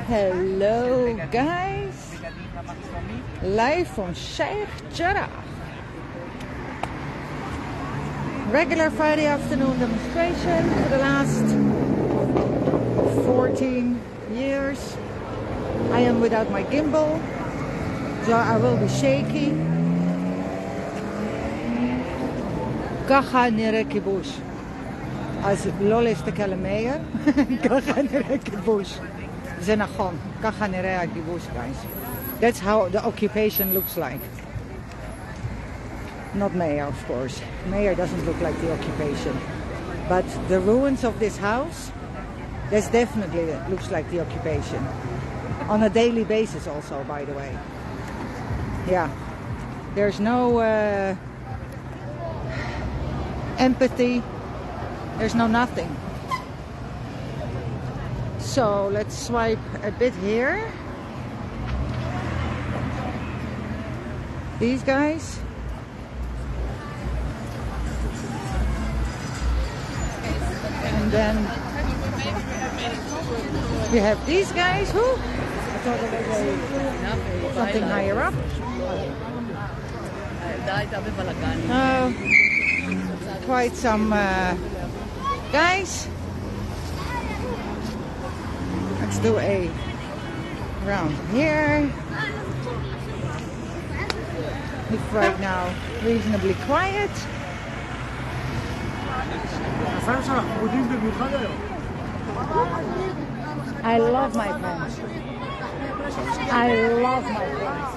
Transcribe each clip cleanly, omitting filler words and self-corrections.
Hello guys, live from Sheikh Jarrah. Regular Friday afternoon demonstration for the last 14 years. I am without my gimbal, so I will be shaky. Kacha nere kibush. As lol is the kalameya. Kacha nere kibush. Zenagon. Kacha nere kibush, guys. That's how the occupation looks like. Not mayor, of course. Mayor doesn't look like the occupation. But the ruins of this house, that's definitely looks like the occupation. On a daily basis also, by the way. Yeah. There's no empathy. There's no nothing. So let's swipe a bit here. These guys. And then we have these guys who I thought it was something higher up. Quite some guys. Let's do a round here. It's right now reasonably quiet. I love my pants. I love my pants.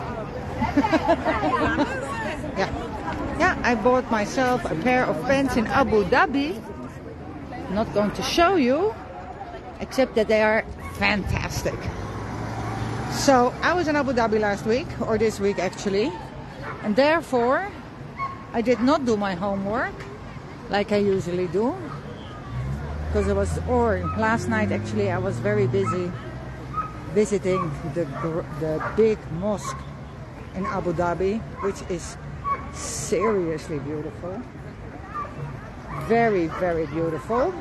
Yeah, I bought myself a pair of pants in Abu Dhabi. Not going to show you, except that they are fantastic. So I was in Abu Dhabi last week, or this week actually, and therefore I did not do my homework like I usually do, because last night actually I was very busy visiting the big mosque in Abu Dhabi, which is seriously beautiful. Very, very beautiful.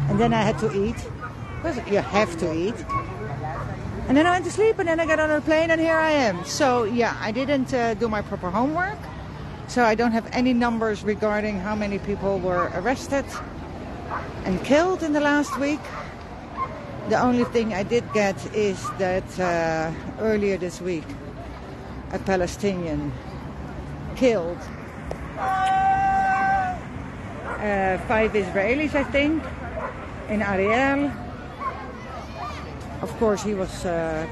And then I had to eat, because you have to eat. And then I went to sleep, and then I got on a plane, and here I am. So yeah, I didn't do my proper homework. So I don't have any numbers regarding how many people were arrested and killed in the last week. The only thing I did get is that earlier this week a Palestinian killed 5 Israelis, I think, in Ariel. Of course, he was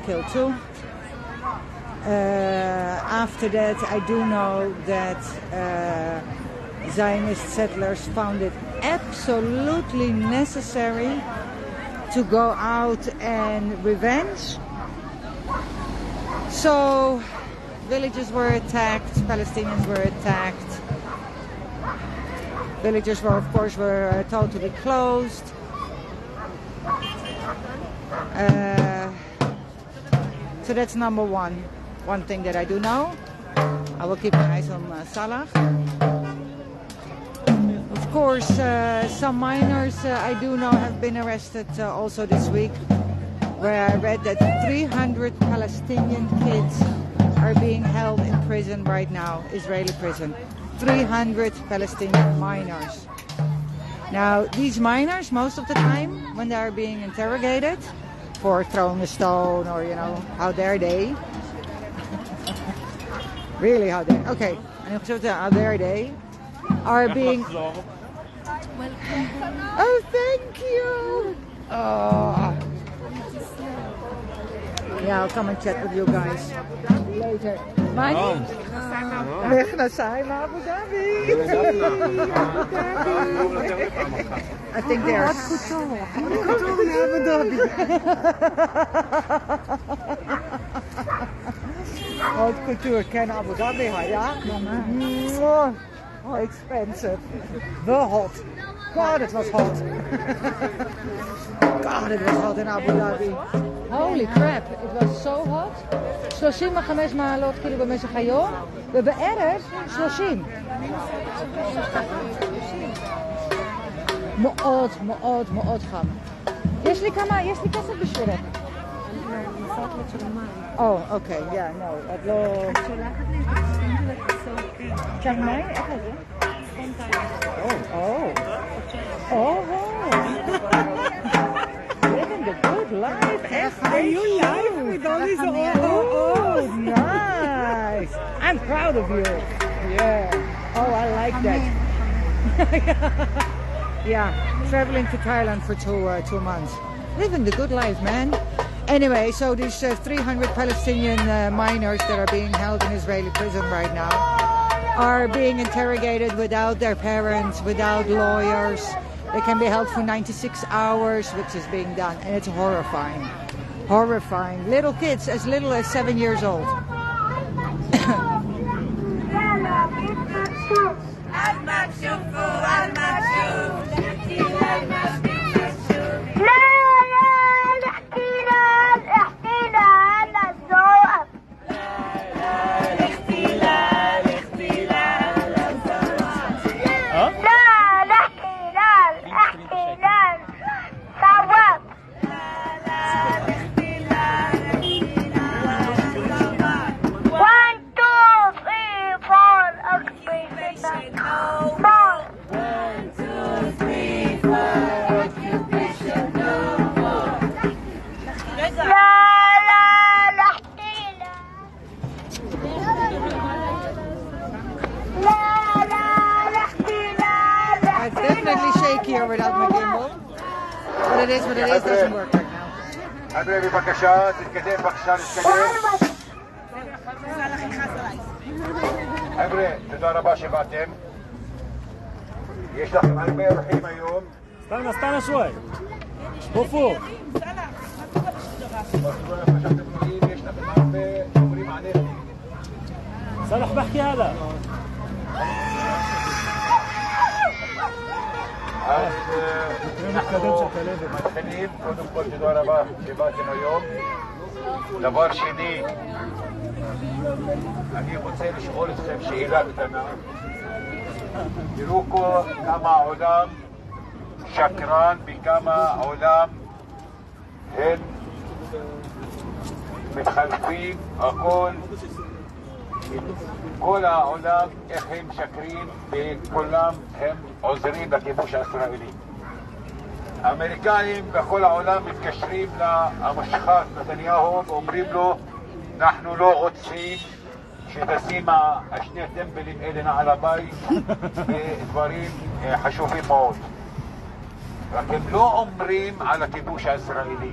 killed too. After that, I do know that Zionist settlers found it absolutely necessary to go out and revenge. So villages were attacked, Palestinians were attacked. Villages were, of course, told to be closed. So that's number one. One thing that I do know. I will keep my eyes on Salah. Of course, some minors I do know have been arrested also this week, where I read that 300 Palestinian kids are being held in prison right now, Israeli prison. 300 Palestinian minors. Now, these minors, most of the time, when they are being interrogated for throwing a stone or, you know, how dare they? Really, how dare? Okay, how dare they? Are being. Oh, thank you. Oh. Yeah, I'll come and chat with you guys later. Money? Weg naar Abu Dhabi. I think they're Abu Dhabi. Haute couture can Abu Dhabi, yeah? Oh, expensive. The hot. God, it was hot. God, it was hot in Abu Dhabi. Holy crap, it was so hot. 35 מעלות כאילו במשך היום, ובערב 30. מאוד מאוד מאוד חם. יש לי כסף בשבילך. אוקיי, no, את לא... את שולחת לי את הסטנד לכסוף. צ'אנג מאי? איך זה? Living the good life. Are you live with all these Nice. I'm proud of you. Yeah. Oh, I like that. Yeah, traveling to Thailand for 2 months. Living the good life, man. Anyway, so these 300 Palestinian minors that are being held in Israeli prison right now are being interrogated without their parents, without lawyers. They can be held for 96 hours, which is being done, and it's horrifying. Horrifying. Little kids as little as 7 years old. It's definitely shakier without my gimbal. But it is what it is, doesn't work right now. חבר'ה, בבקשה, תתקדם, בבקשה, תתקדם. חבר'ה, תודה רבה שבאתם. יש לכם הרבה אורחים היום. استنى شوي وفوق יש לכם הרבה שומרים עליכם. صالح بحكي هلا אז אנחנו מתחילים. קודם כל תודה רבה שבאתם היום. דבר שני, אני רוצה לשאול אתכם שאלה קטנה. תראו כמה העולם שקרן וכמה העולם הם מתחלפים, כל העולם איך הם שקרים וכולם הם עוזרים לכיבוש הישראלי. האמריקאים בכל העולם מתקשרים למשחק נתניהו ואומרים לו אנחנו לא רוצים שתשים השני טמבלים אלה נעל הבית ודברים חשובים מאוד. רק הם לא אומרים על הכיבוש הישראלי.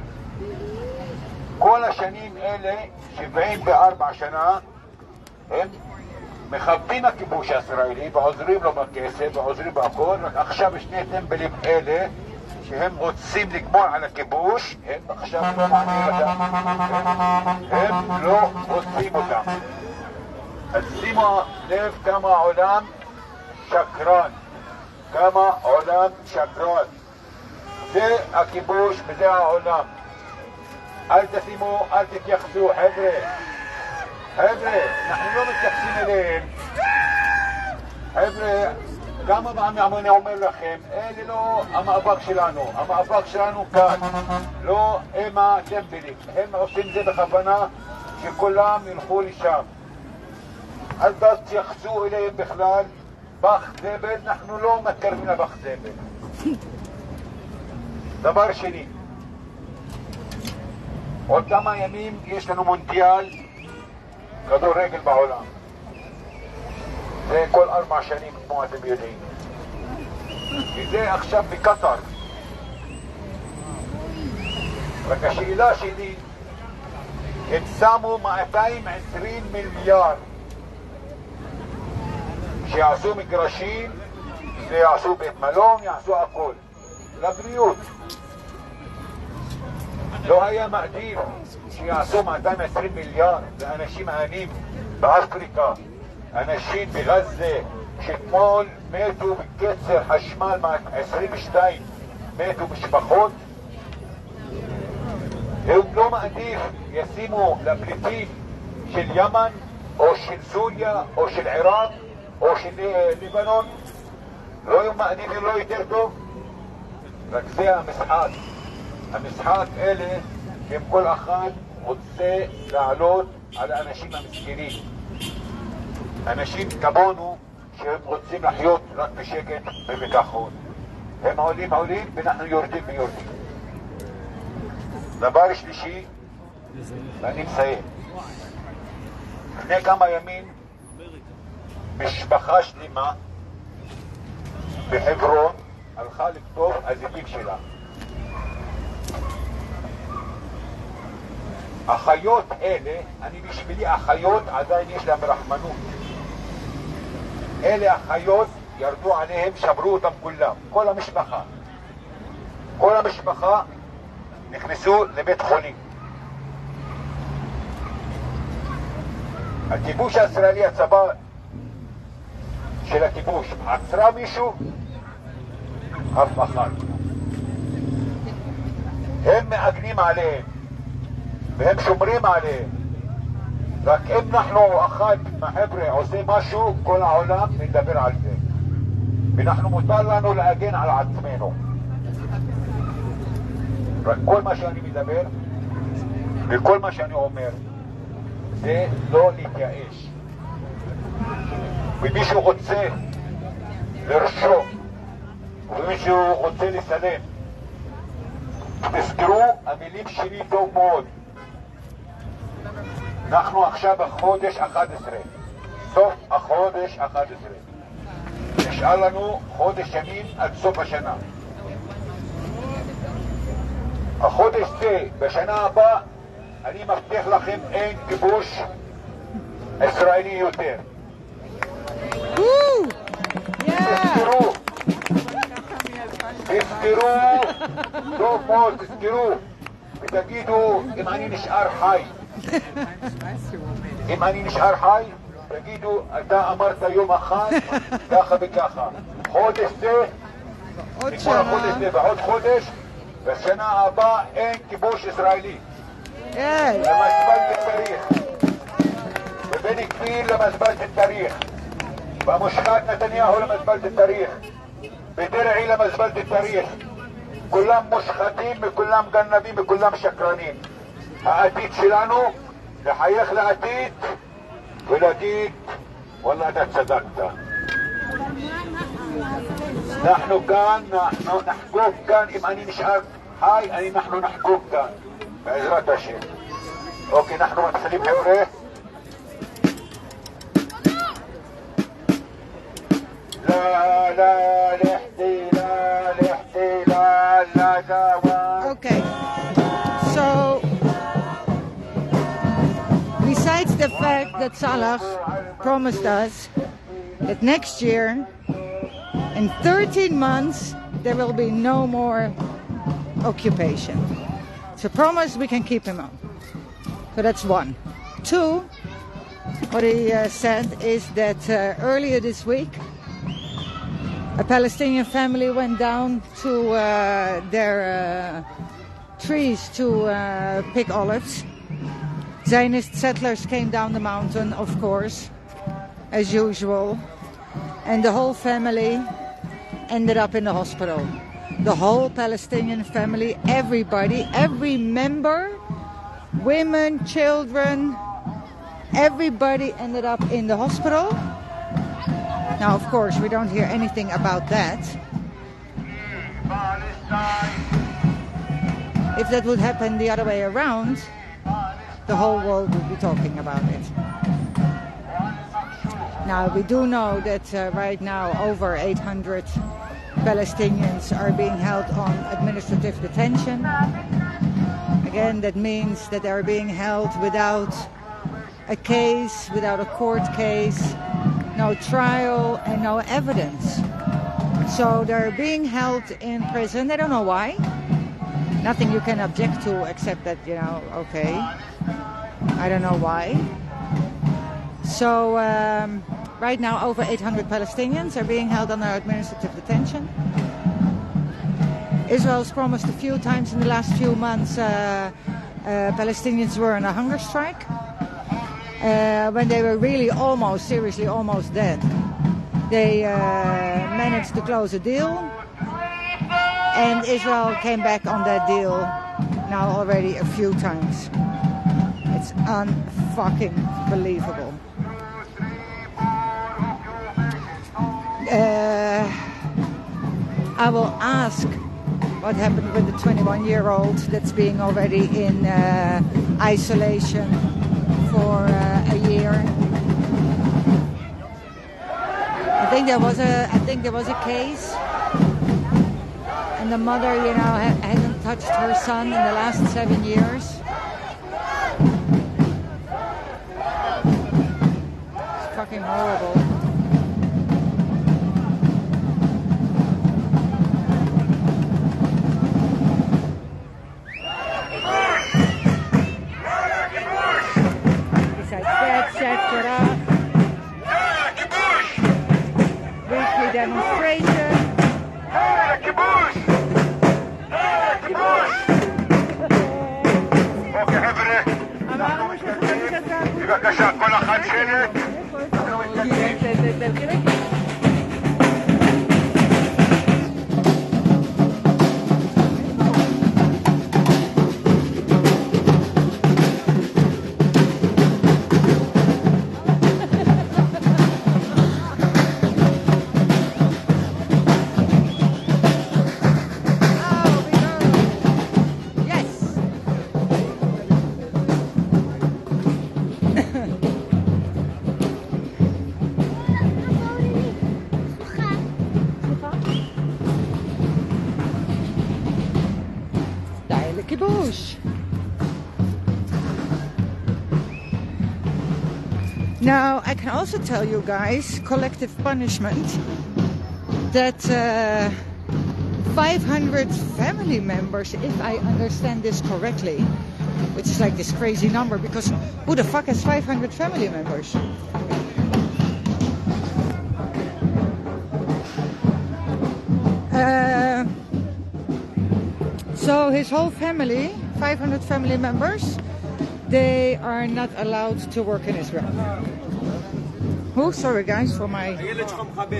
כל השנים אלה, 74 שנה, הם מכבדים הכיבוש הישראלי ועוזרים לו בכסף ועוזרים בהכל. רק עכשיו שני טמבלים אלה שהם רוצים לגמור על הכיבוש, הם עכשיו לא מעניין אותם. הם לא רוצים אותם. אז שימו לב כמה העולם שקרן. כמה העולם שקרן. זה הכיבוש וזה העולם. אל תשימו, אל תתייחסו, חבר'ה, אנחנו לא מתייחסים אליהם. חבר'ה, כמה פעמים אני אומר לכם, אלה לא המאבק שלנו. המאבק שלנו כאן, לא הם הטמבלים. הם עושים זה בכוונה שכולם ילכו לשם. אל תתייחסו אליהם בכלל. פח זבל, אנחנו לא מתקרבים לפח זבל. דבר שני, עוד כמה ימים יש לנו מונדיאל כדורגל בעולם. זה כל 4 שנים כמו אתם יודעים. וזה עכשיו בקטר. רק השאלה שלי, הם שמו 220 מיליארד שיעשו מגרשים, שיעשו בית מלון, יעשו הכל. לבריאות. לא היה מעדיף שיעשו 220 מיליארד לאנשים העניים באפריקה, אנשים בגזה שאתמול מתו בקצר חשמל מ-22 מתו משפחות. הם לא מעדיף ישימו לפליטים של ימן או של סוריה או של עיראק או של לבנון. לא היו מעדיף לא יותר טוב. רק זה המשחק. המשחק אלה הם כל אחד רוצה לעלות על האנשים המסכנים. אנשים כמונו שהם רוצים לחיות רק בשקט ובביטחון. הם עולים ואנחנו יורדים ויורדים. דבר שלישי, ואני מסיים. לפני כמה ימים משפחה שלמה בחברון הלכה לכתוב הזיתים שלה. החיות אלה, בשבילי החיות עדיין יש להם רחמנות. אלה החיות ירדו עליהם, שברו אותם כולם, כל המשפחה. כל המשפחה נכנסו לבית חולים. הכיבוש הישראלי, הצבא של הכיבוש, עצרה מישהו? אף אחד. הם מעגנים עליהם והם שומרים עליהם. רק אם אנחנו אחד מהחבר'ה עושה משהו, כל העולם מדבר על זה. ואנחנו מותר לנו להגן על עצמנו. רק כל מה שאני מדבר וכל מה שאני אומר זה לא להתייאש. ומישהו רוצה לרשום ומישהו רוצה לסלם, תזכרו, המילים שלי טוב מאוד. אנחנו עכשיו בחודש 11, סוף החודש 11. נשאר לנו חודש ימים עד סוף השנה. החודש זה, בשנה הבאה, אני מבטיח לכם, אין כיבוש ישראלי יותר. תזכרו, טוב מאוד, תזכרו, ותגידו אם אני נשאר חי. אם אני נשאר חי, תגידו, אתה אמרת יום אחד, ככה וככה. חודש זה, נגמור החודש זה ועוד חודש, בשנה הבאה אין כיבוש ישראלי. למזבלת התאריך. ובני גביר למזבלת התאריך. במושחת נתניהו למזבלת התאריך. בדרעי למזבלת התאריך. כולם מושחתים וכולם גנבים וכולם שקרנים. העתיד שלנו לחייך לעתיד ולהגיד וואלה אתה צדקת. אנחנו כאן, אנחנו נחגוג כאן, אם אני נשאר חי, אנחנו נחגוג כאן בעזרת השם. אוקיי, אנחנו מתחילים חבר'ה. لا لا الاحتلال لا دعوة. Okay, so besides the fact that Salah promised us that next year, in 13 months, there will be no more occupation. It's a promise, we can keep him on. So that's one. Two, what he said is that earlier this week, a Palestinian family went down to their trees to pick olives. Zionist settlers came down the mountain, of course, as usual, and the whole family ended up in the hospital. The whole Palestinian family, everybody, every member, women, children, everybody ended up in the hospital. Now, of course, we don't hear anything about that. If that would happen the other way around, the whole world would be talking about it. Now, we do know that right now over 800 Palestinians are being held on administrative detention. Again, that means that they are being held without a case, without a court case, no trial and no evidence. So they're being held in prison. They don't know why. Nothing you can object to except that, you know, okay, I don't know why. So right now over 800 Palestinians are being held under administrative detention. Israel's promised a few times in the last few months Palestinians were on a hunger strike. When they were really almost, seriously almost dead, they managed to close a deal. And Israel came back on that deal now already a few times. It's unfucking believable. I will ask what happened with the 21-year-old that's being already in isolation for a year. I think there was a case, and the mother, you know, hasn't touched her son in the last 7 years. It's fucking horrible. Sheikh Jarrah weekly demonstration. בבקשה, כל אחד שלט. Now, I can also tell you guys, collective punishment, that 500 family members, if I understand this correctly, which is like this crazy number, because who the fuck has 500 family members? So his whole family, 500 family members, they are not allowed to work in Israel. Oh, sorry guys for my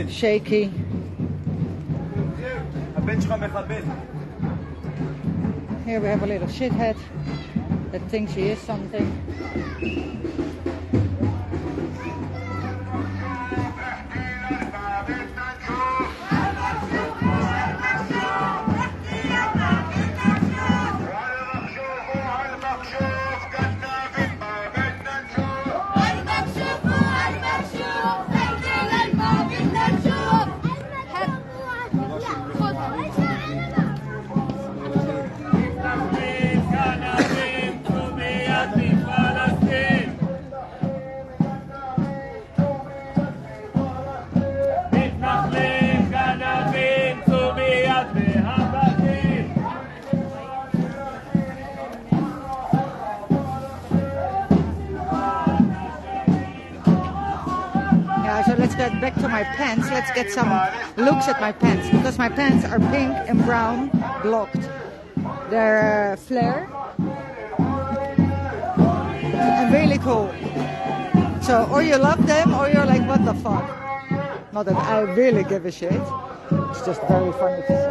shaky. Here we have a little shithead that thinks he is something. So let's get back to my pants. Let's get some looks at my pants, because my pants are pink and brown blocked. They're flare and really cool. So or you love them or you're like, what the fuck? Not that I really give a shit. It's just very funny to see.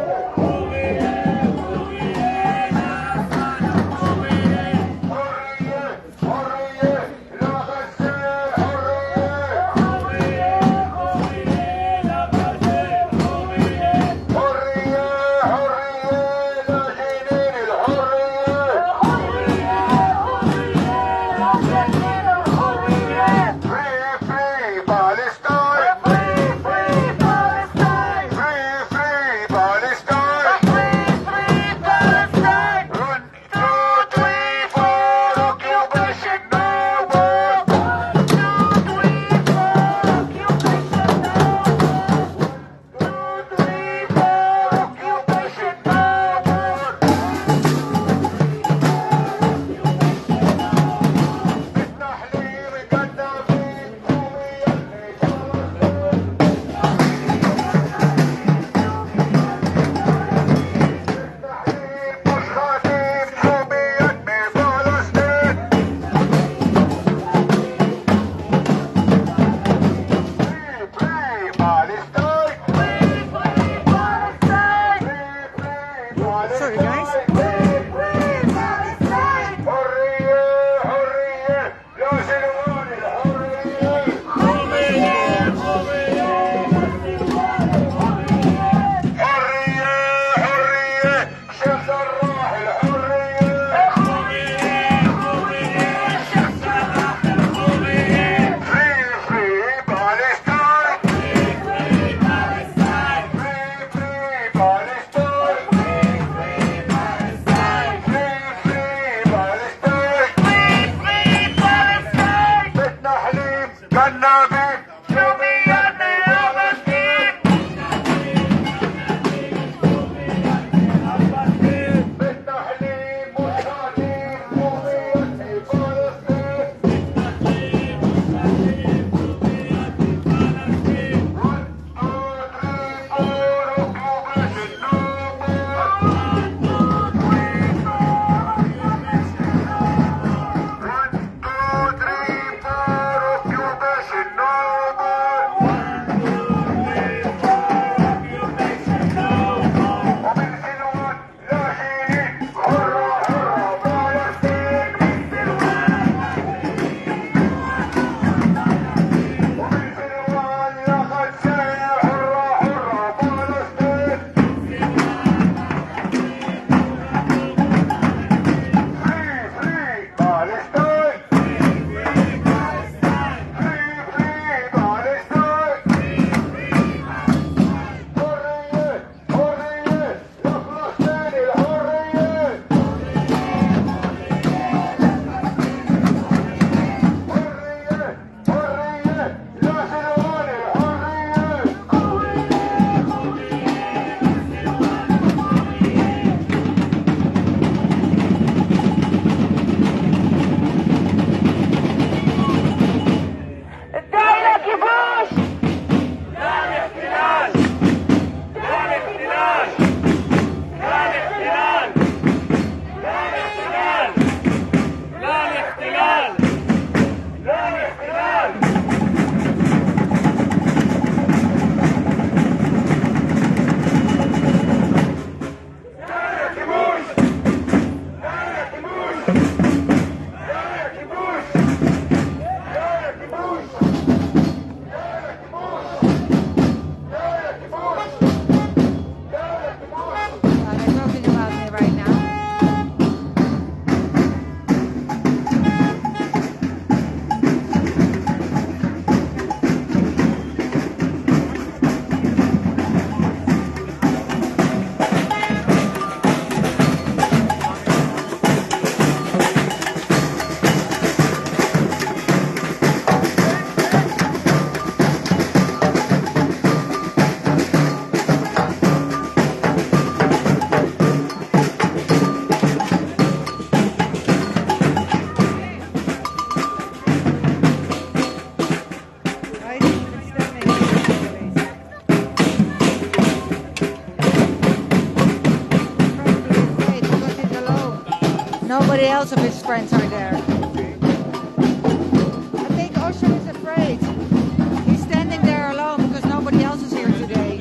Sorry guys. Nobody else of his friends are there. I think Ocean is afraid. He's standing there alone because nobody else is here today.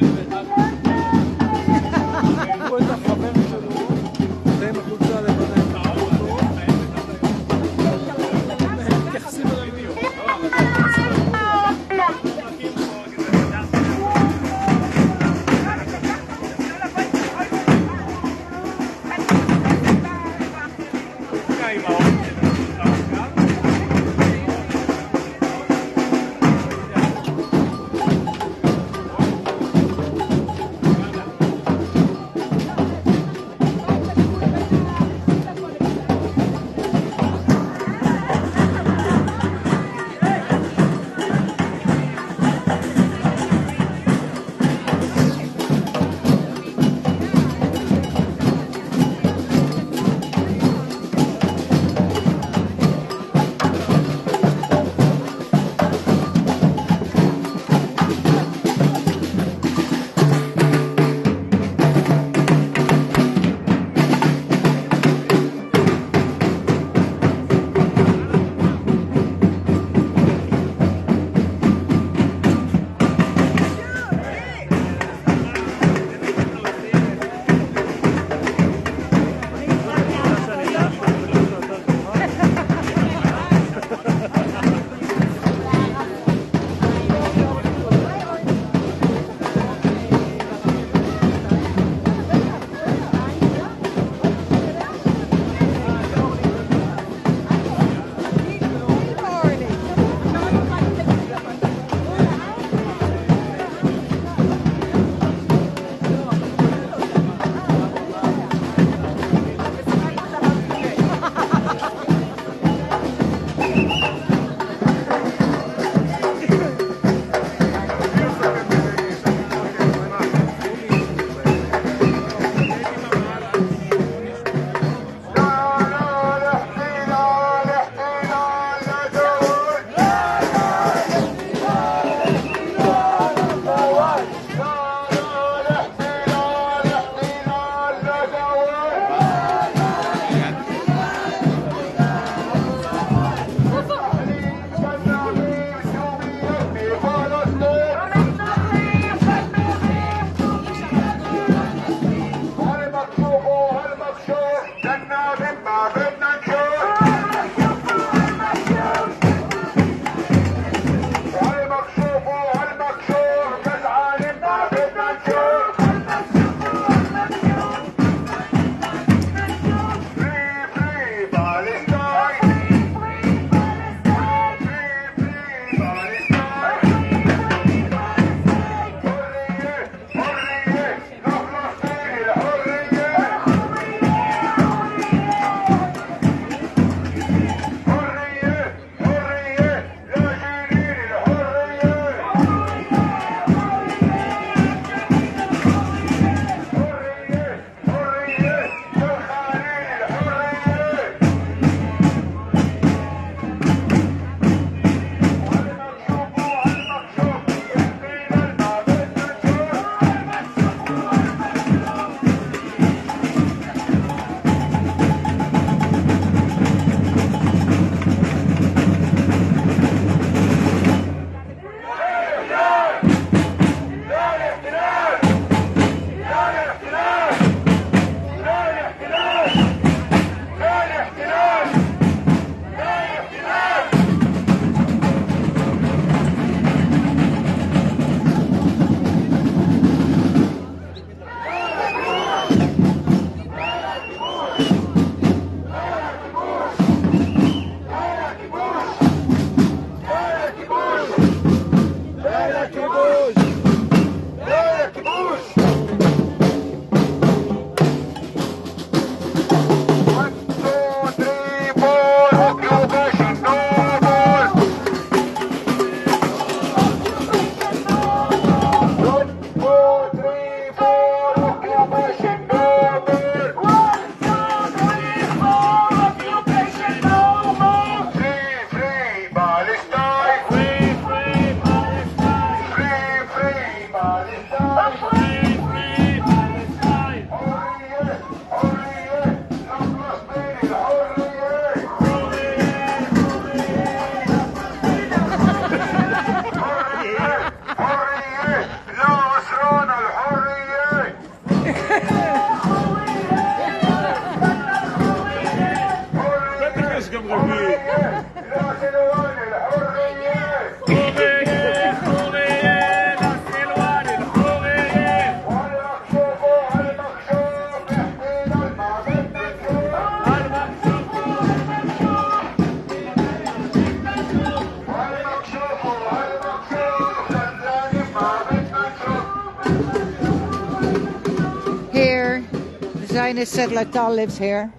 Zionist settler Tal lives here.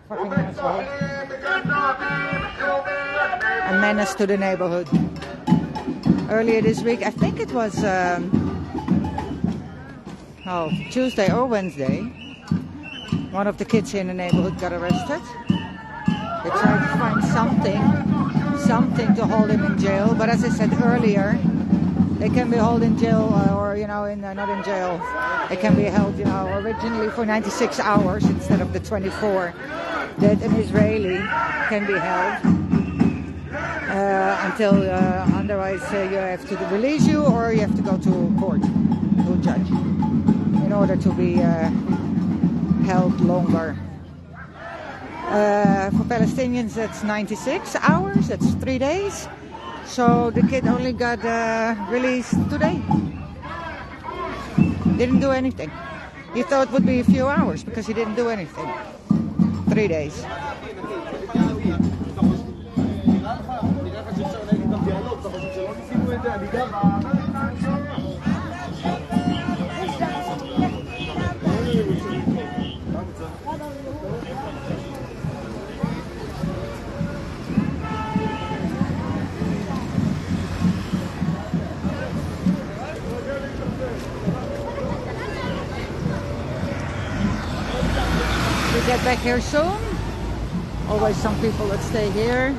Fucking asshole. A menace to the neighborhood. Earlier this week, I think it was Tuesday or Wednesday, one of the kids here in the neighborhood got arrested. They tried to find something to hold him in jail, but as I said earlier, they can be held in jail or not in jail. They can be held, originally for 96 hours instead of the 24 that an Israeli can be held until otherwise you have to release you or you have to go to court, to a judge, in order to be held longer. For Palestinians, that's 96 hours, that's 3 days. So the kid only got released today. Didn't do anything. He thought it would be a few hours because he didn't do anything. 3 days. Get back here soon. Always some people that stay here.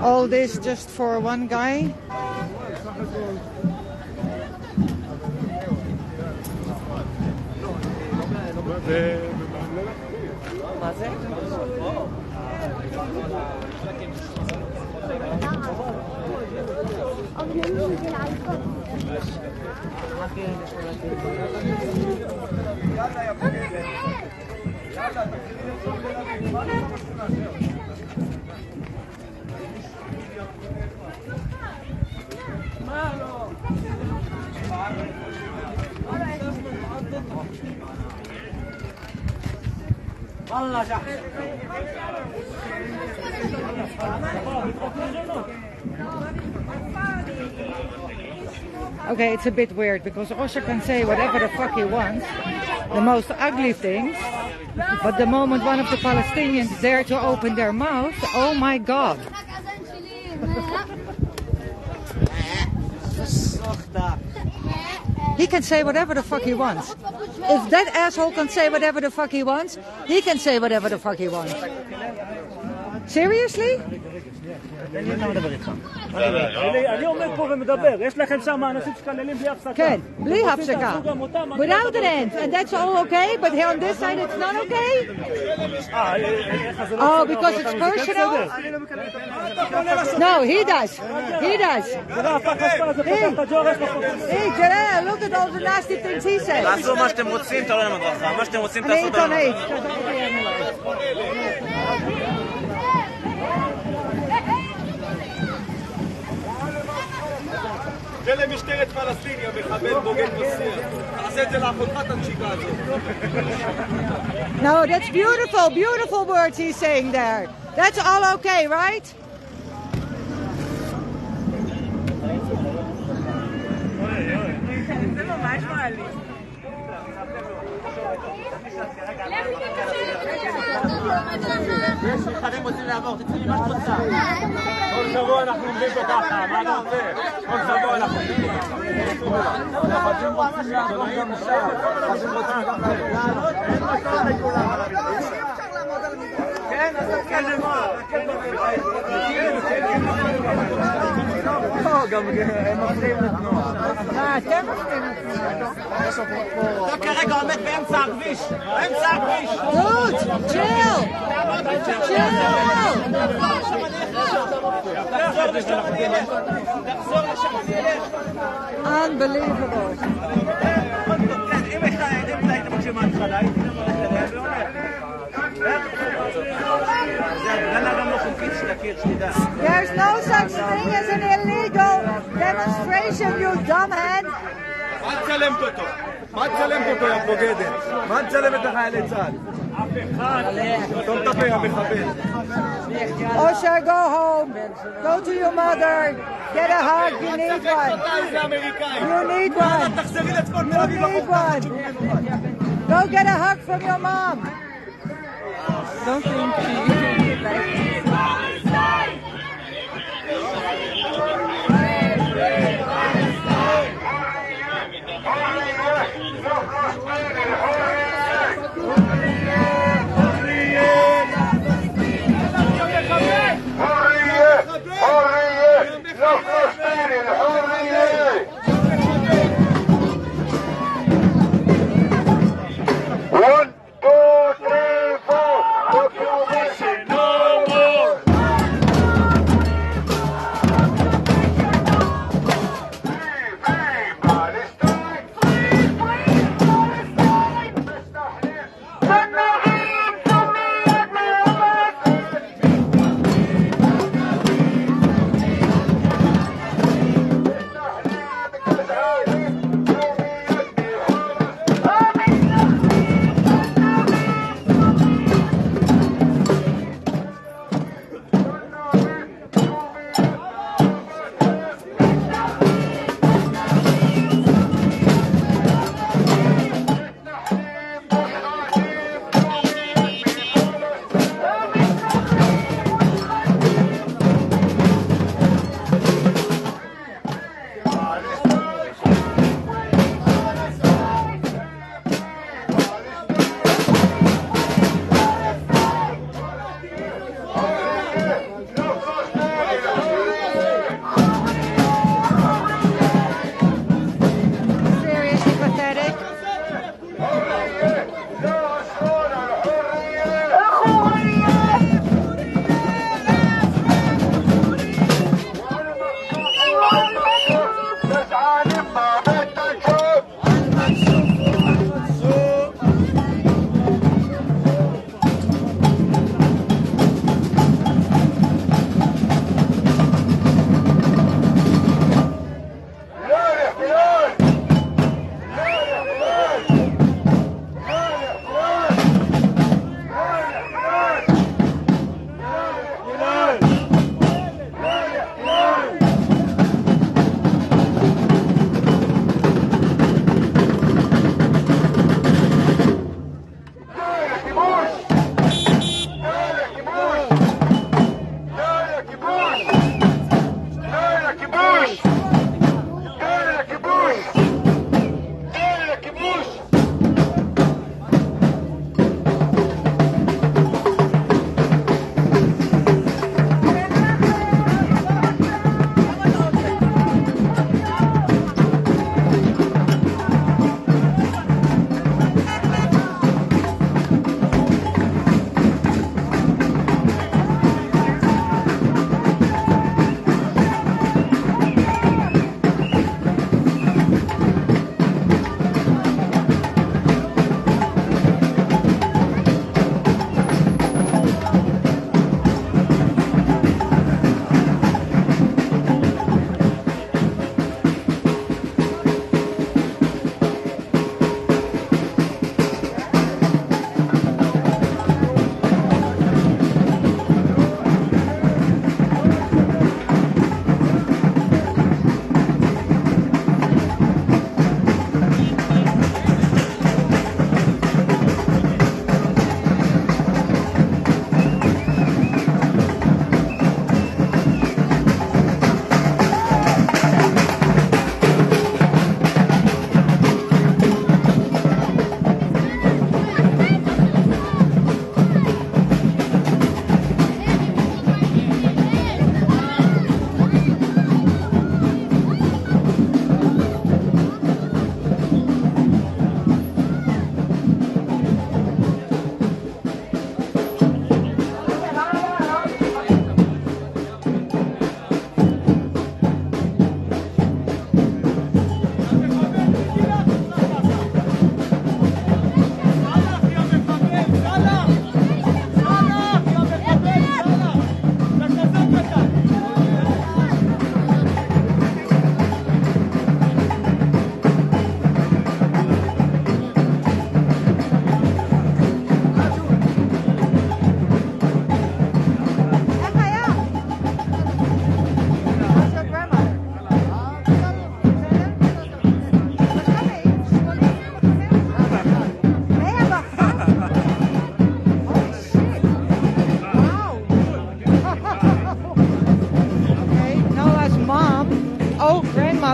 All this just for one guy? Okay, it's a bit weird because Osher can say whatever the fuck he wants, the most ugly things, but the moment one of the Palestinians dare to open their mouth, oh my god. He can say whatever the fuck he wants. If that asshole can say whatever the fuck he wants, he can say whatever the fuck he wants. Seriously? אני עומד פה ומדבר, יש לכם שם אנשים שקללים בלי הפסקה. כן, בלי הפסקה. Without an end, and that's all okay, but here on this side it's not okay? Oh, because it's personal? No, he does. He does. Hey, Jarrah, look at all the nasty things he says. תעשו מה שאתם רוצים, תראו להם הדרכה. מה שאתם רוצים, אני תעשו אותם. עיתונאית. זה למשטרת פלסטיניה, מחבל בוגד נוסע. תעשה את זה לאחותך את הנשיקה הזאת. No, that's beautiful, beautiful words he's saying there. That's all okay, right? זה ממש מעליב. יש שחקנים רוצים לעבור, תצאי מה שאת רוצה. כל שבוע אנחנו עומדים פה ככה, מה אתה רוצה? כל שבוע אנחנו עומדים פה ככה. החברים רוצים לעבור גם שם. החברים רוצים גם לעבור. אתם מפריעים לתנועה. אתה כרגע עומד באמצע הכביש. באמצע הכביש. Dude, chill! Chill! Unbelievable. אם היית מקשיב מההתחלה, הייתי גם הולך אליהם ואומר. זה הפגנה גם לא חוקית שתכיר, שתדע. There's no such thing as an illegal demonstration, you dumbhead. מה צלמת אותו? מה צלמת אותו, יא בוגדת? מה צלמת לך חיילי צה"ל? סתום את הפה, המחבל. Osher, go home. Go to your mother. Get a hug. You need one. You need one. תחזרי לצפון תל You אביב. need one. Go get a hug from your mom. Don't think One, two, three, four. Occupation no more.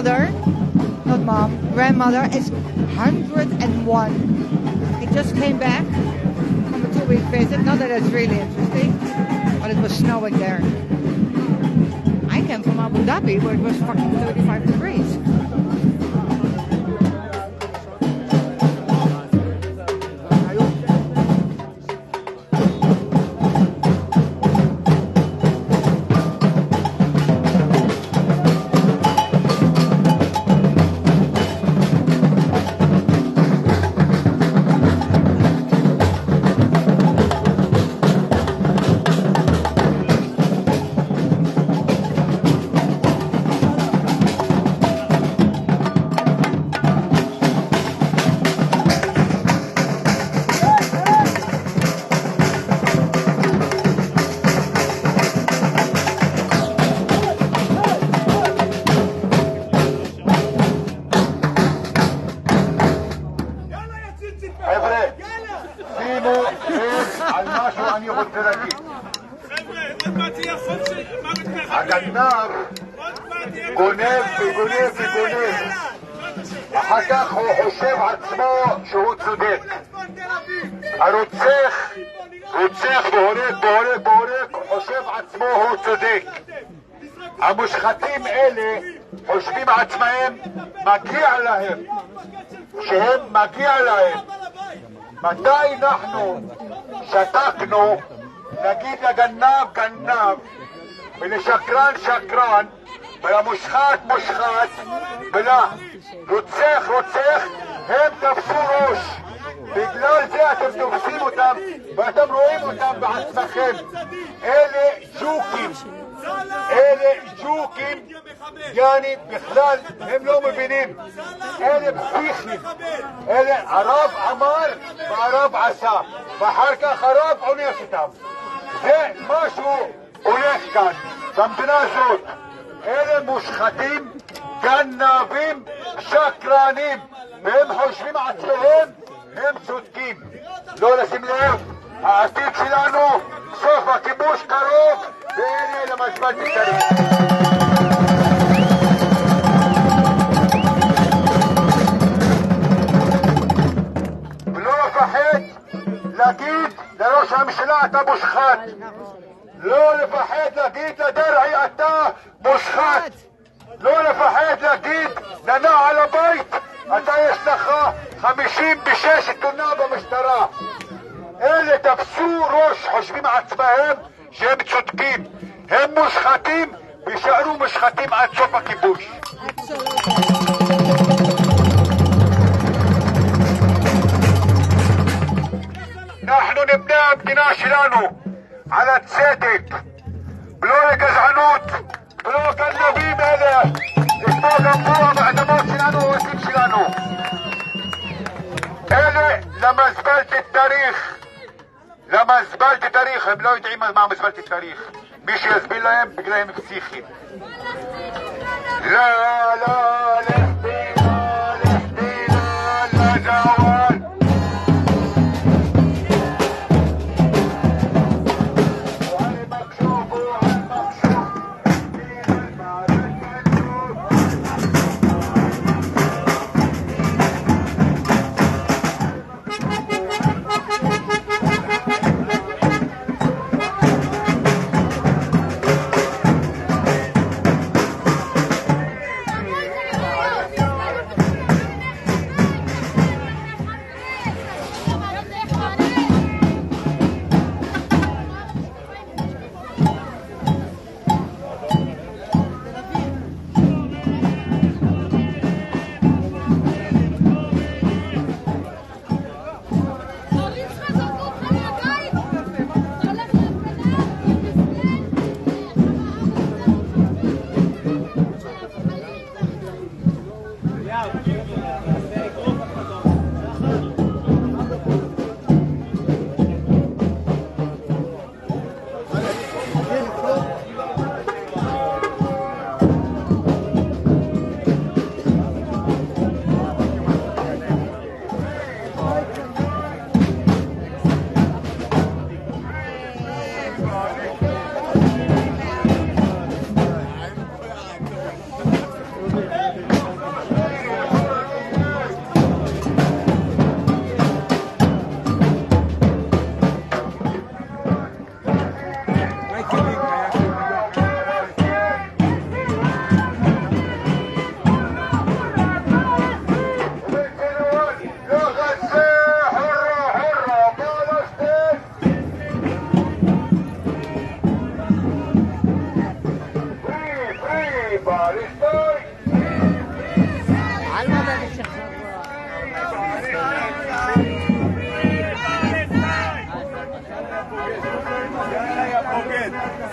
grandmother, not mom, grandmother is 101. He just came back from a 2-week visit. Not that it's really interesting, but it was snowing there. I came from Abu Dhabi where it was fucking 35 degrees. הגנב גונב וגונב וגונב, אחר כך הוא חושב עצמו שהוא צודק. הרוצח רוצח והורג והורג והורג, חושב עצמו הוא צודק. המושחתים אלה חושבים עצמם מגיע להם, שהם מגיע להם. מתי אנחנו שתקנו נגיד לגנב גנב ולשקרן שקרן ולמושחת מושחת ולרוצח רוצח? הם תפסו ראש. בגלל זה אתם תופסים אותם ואתם רואים אותם בעצמכם. אלה ג'וקים, אלה ג'וקים, יעני בכלל הם לא מבינים. אלה פסיכים, אלה הרב אמר והרב עשה ואחר כך הרב עונש אותם. זה משהו הולך כאן במדינה הזאת. אלה מושחתים, גנבים, שקרנים, והם חושבים עצמם הם צודקים. לא לשים לב, העתיד שלנו, סוף הכיבוש קרוב, והנה למשפט מתקרב. ולא לפחד להגיד לראש הממשלה אתה מושחת. לא לפחד להגיד לדרעי אתה מושחת. לא לפחד להגיד לנעל הבית אתה יש לך 56 תלונה במשטרה. אלה תפסו ראש, חושבים עצמם שהם צודקים. הם מושחתים וישארו מושחתים עד סוף הכיבוש. אנחנו נבנה המדינה שלנו על הצדק, ולא לגזענות, ולא גנבים אלה, כמו גנבו באדמות שלנו ובבתים שלנו. אלה למזבלת תאריך, למזבלת תאריך, הם לא יודעים מה מזבלת תאריך. מי שיסביר להם בגלל הם פסיכים. לא, לא, לחדינה, לחדינה, לג'וואל.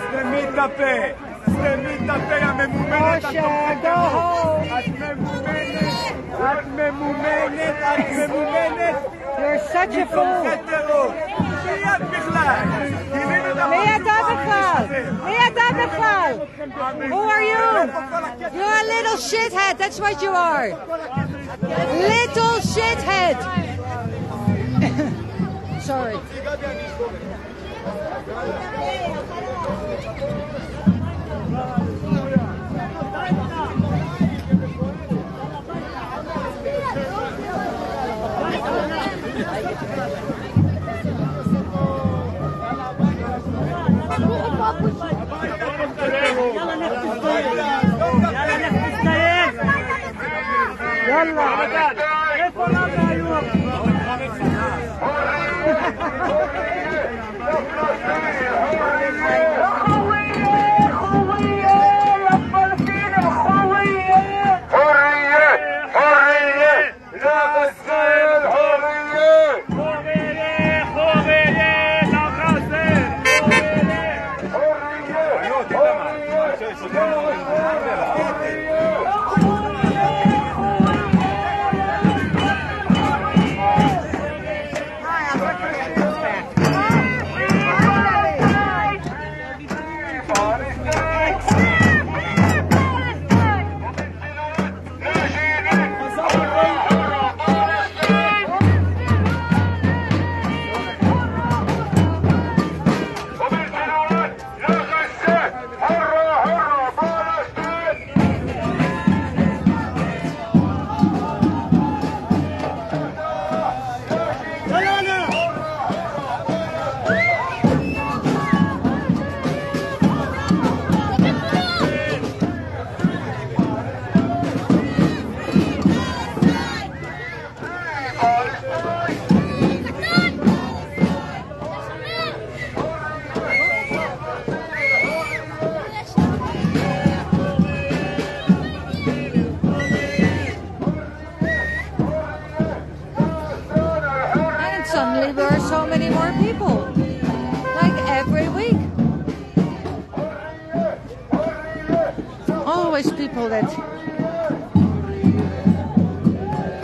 סתמי את הפה, סתמי את הפה הממומנת. Moshe, go home. את ממומנת. You're such a fool. תומכי טרור. מי את בכלל? מי אתה בכלל? Who are you? You're a little shithead. That's what you are. Little shithead. Sorry. איפה למה היו? Suddenly there are so many more people, like every week. Always people that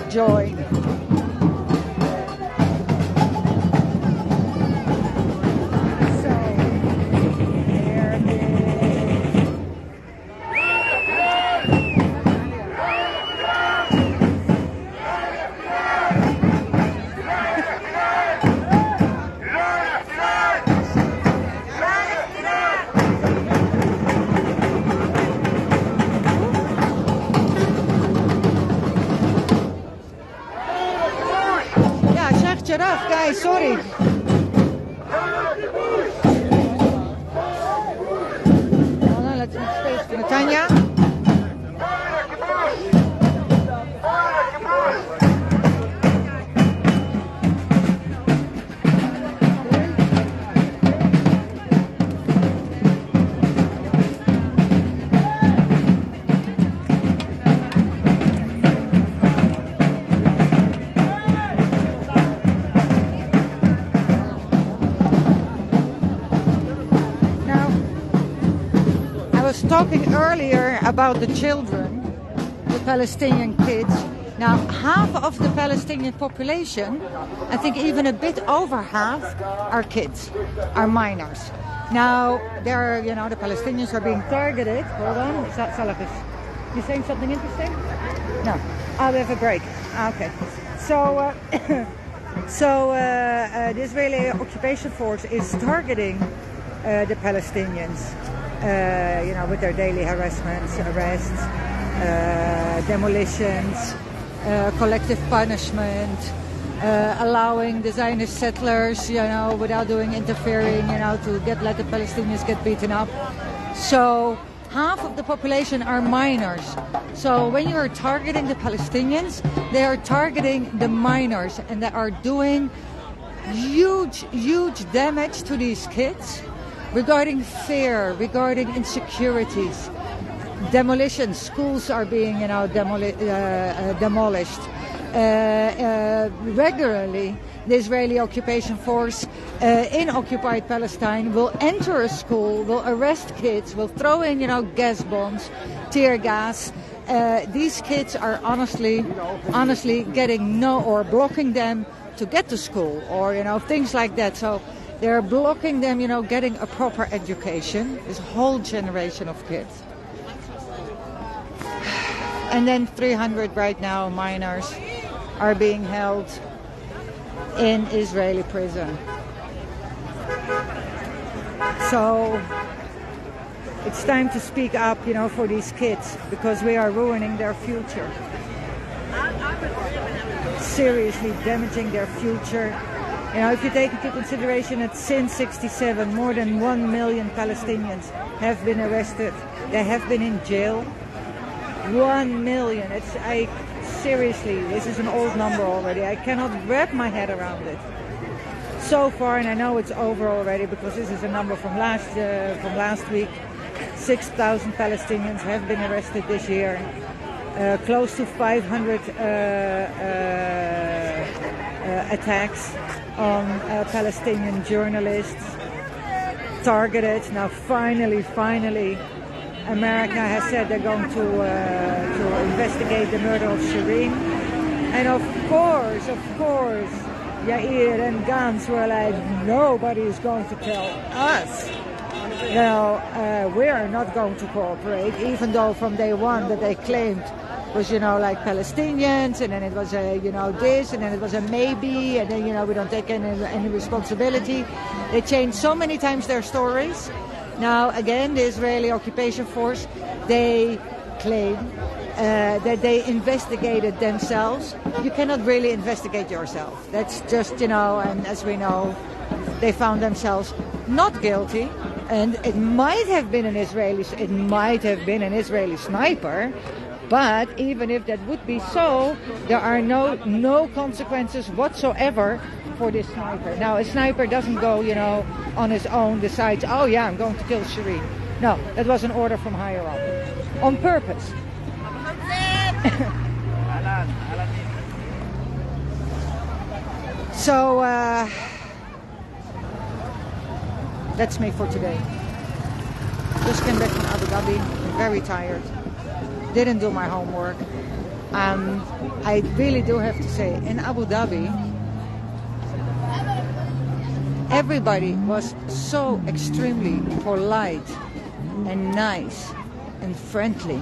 join. So there it is. Sheikh Jarrah, guys, sorry. Hold on, let's make space for Tanya. Talking earlier about the children, the Palestinian kids. Now, half of the Palestinian population, I think even a bit over half, are kids, are minors. Now, they're, the Palestinians are being targeted. Hold on, you saying something interesting? No, I'll have a break. Okay. So, the Israeli occupation force is targeting the Palestinians. With their daily harassments, arrests, demolitions, collective punishment, allowing the Zionist settlers, without doing interfering, to let the Palestinians get beaten up. So half of the population are minors. So when you are targeting the Palestinians, they are targeting the minors, and they are doing huge damage to these kids. Regarding fear, regarding insecurities, demolition. Schools are being, demolished. Regularly, the Israeli occupation force in occupied Palestine will enter a school, will arrest kids, will throw in, gas bombs, tear gas. These kids are honestly getting or blocking them to get to school, or things like that. So they're blocking them, getting a proper education. This whole generation of kids. And then 300 right now minors are being held in Israeli prison. So it's time to speak up, for these kids, because we are ruining their future. Seriously damaging their future. If you take into consideration that since '67, more than 1 million Palestinians have been arrested. They have been in jail. 1 million. Seriously, this is an old number already. I cannot wrap my head around it. So far, and I know it's over already because this is a number from last week. 6,000 Palestinians have been arrested this year. Close to 500 attacks on Palestinian journalists targeted. Now, finally, America has said they're going to investigate the murder of Shireen. And of course, Yair and Gantz were like, nobody is going to tell us. We are not going to cooperate, even though from day one that they claimed was, like Palestinians, and then it was this, and then it was a maybe, and then, we don't take any responsibility. They changed so many times their stories. Now, again, the Israeli occupation force, they claim that they investigated themselves. You cannot really investigate yourself. That's just, and as we know, they found themselves not guilty. And it might have been an Israeli sniper. But even if that would be so, there are no consequences whatsoever for this sniper. Now, a sniper doesn't go, on his own, decides, oh yeah, I'm going to kill Shireen. No, that was an order from higher up. On purpose. So, that's me for today. Just came back from Abu Dhabi, very tired. Didn't do my homework. I really do have to say, in Abu Dhabi, everybody was so extremely polite and nice and friendly,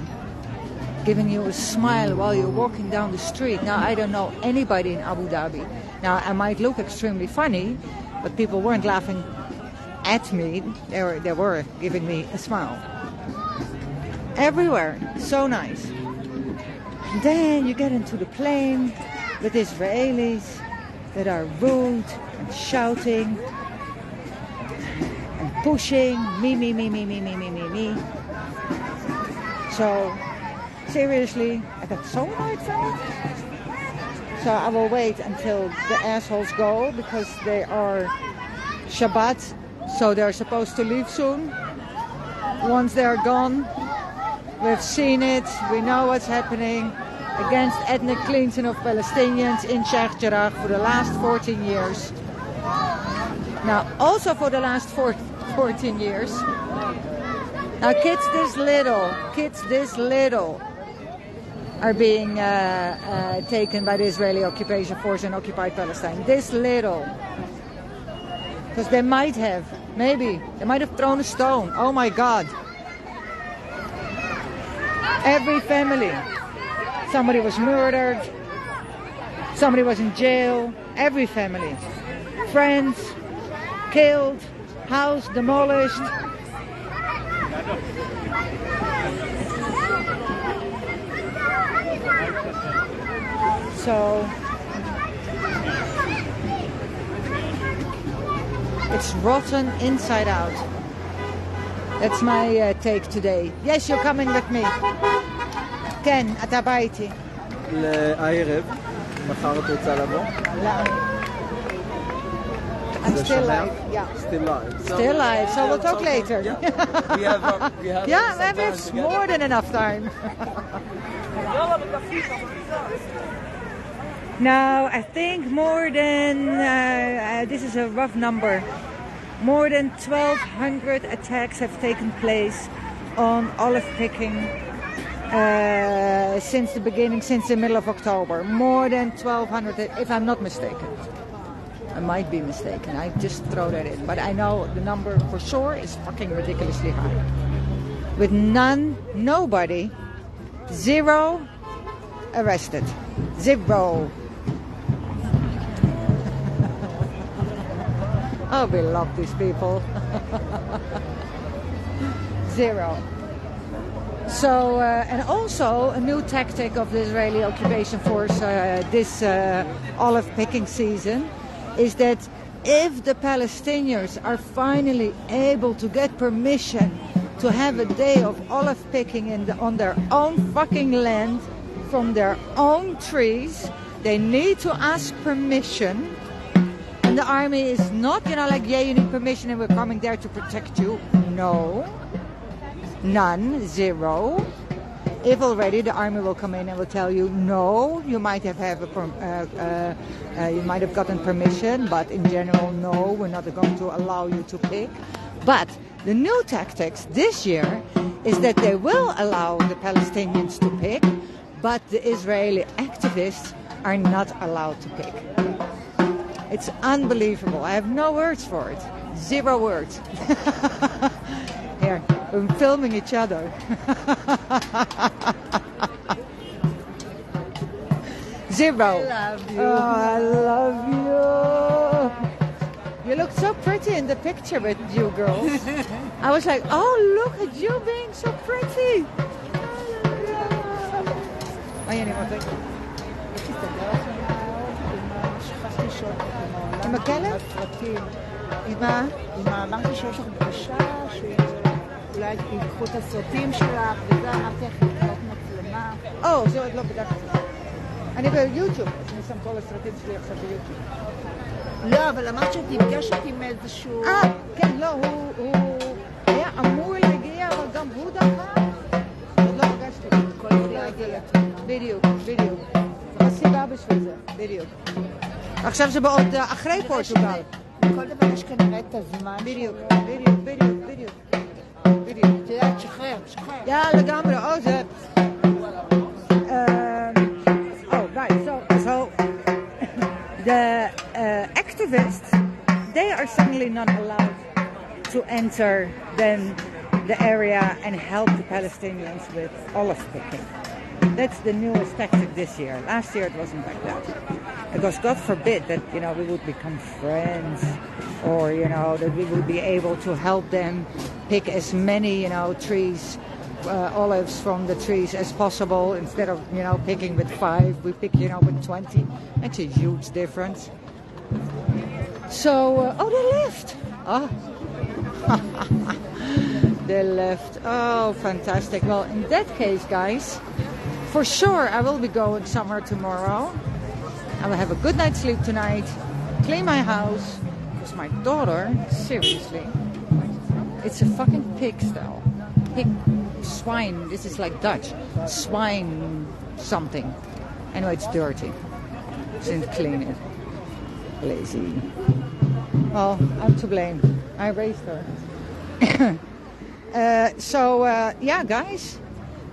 giving you a smile while you're walking down the street. Now, I don't know anybody in Abu Dhabi. Now, I might look extremely funny, but people weren't laughing at me. They were giving me a smile. Everywhere, so nice. And then you get into the plane with Israelis that are rude and shouting and pushing, me. So, seriously, I got so annoyed from it. So I will wait until the assholes go, because they are Shabbat, so they're supposed to leave soon. Once they're gone, we've seen it, we know what's happening against ethnic cleansing of Palestinians in Sheikh Jarrah for the last 14 years. Now, also for the last 14 years, now kids this little are being taken by the Israeli occupation force in occupied Palestine. This little. Because they might have thrown a stone. Oh my God. Every family. Somebody was murdered. Somebody was in jail. Every family. Friends killed. House demolished. So it's rotten inside out. That's my take today. Yes, you're coming with me. כן, אתה בא איתי. לערב, מחר את רוצה לבוא? לאן? I'm still live. Yeah. Still live. Still live. So we'll talk later. We have Yeah, maybe it's more than enough time. Now, I think more than, this is a rough number, more than 1,200 attacks have taken place on olive picking since the beginning, since the middle of October. More than 1,200, if I'm not mistaken. I might be mistaken, I just throw that in. But I know the number for sure is fucking ridiculously high. With nobody, 0 arrested. 0. Oh, we love these people. 0. So, and also a new tactic of the Israeli occupation force this olive picking season is that if the Palestinians are finally able to get permission to have a day of olive picking on their own fucking land from their own trees, they need to ask permission. And the army is not, like, yeah, you need permission and we're coming there to protect you. No. None. 0. If already, the army will come in and will tell you, no, you might have you might have gotten permission, but in general, no, we're not going to allow you to pick. But the new tactics this year is that they will allow the Palestinians to pick, but the Israeli activists are not allowed to pick. It's unbelievable. I have no words for it. 0 words. Here, we're filming each other. 0. I love you. Oh, I love you. You look so pretty in the picture with you girls. I was like, oh, look at you being so pretty. עם הכלב? עם מה? אמרתי שיש לך פגישה, שאולי ייקחו את הסרטים שלך, וזה אמרתי לך לקנות מצלמה. זהו, עוד לא בדקתי. אני ביוטיוב, אני שם כל הסרטים שלי עכשיו ביוטיוב. לא, אבל אמרת שאת נפגשת עם איזשהו... כן, לא, הוא היה אמור להגיע, אבל גם הוא דחה. עוד לא פגשתי. כל זה לא הגיע. בדיוק. זו הסיבה בשביל זה, בדיוק. עכשיו זה בעוד אחרי פורטוגל. כל דבר יש כנראה את הזמן. בדיוק. תדעת, שחרר. Ja, לגמרי. זה... right. So the activists, they are suddenly not allowed to enter then the area and help the Palestinians with olive picking. That's the newest tactic this year. Last year it wasn't like that. Because God forbid that, we would become friends, or, that we would be able to help them pick as many, trees, olives from the trees as possible. Instead of, picking with 5, we pick, with 20. That's a huge difference. So, they left. Oh. They left. Oh, fantastic. Well, in that case, guys, for sure I will be going somewhere tomorrow. I will have a good night's sleep tonight, clean my house, because my daughter, seriously, it's a fucking pigsty. Swine, this is like Dutch. Swine something. Anyway, it's dirty. She didn't clean it. Lazy. Well, I'm to blame. I raised her. Yeah, guys.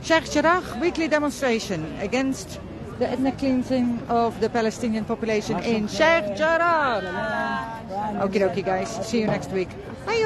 Sheikh Jarrah weekly demonstration against the ethnic cleansing of the Palestinian population in Sheikh Jarrah. Okie dokie, guys. See you next week. Bye,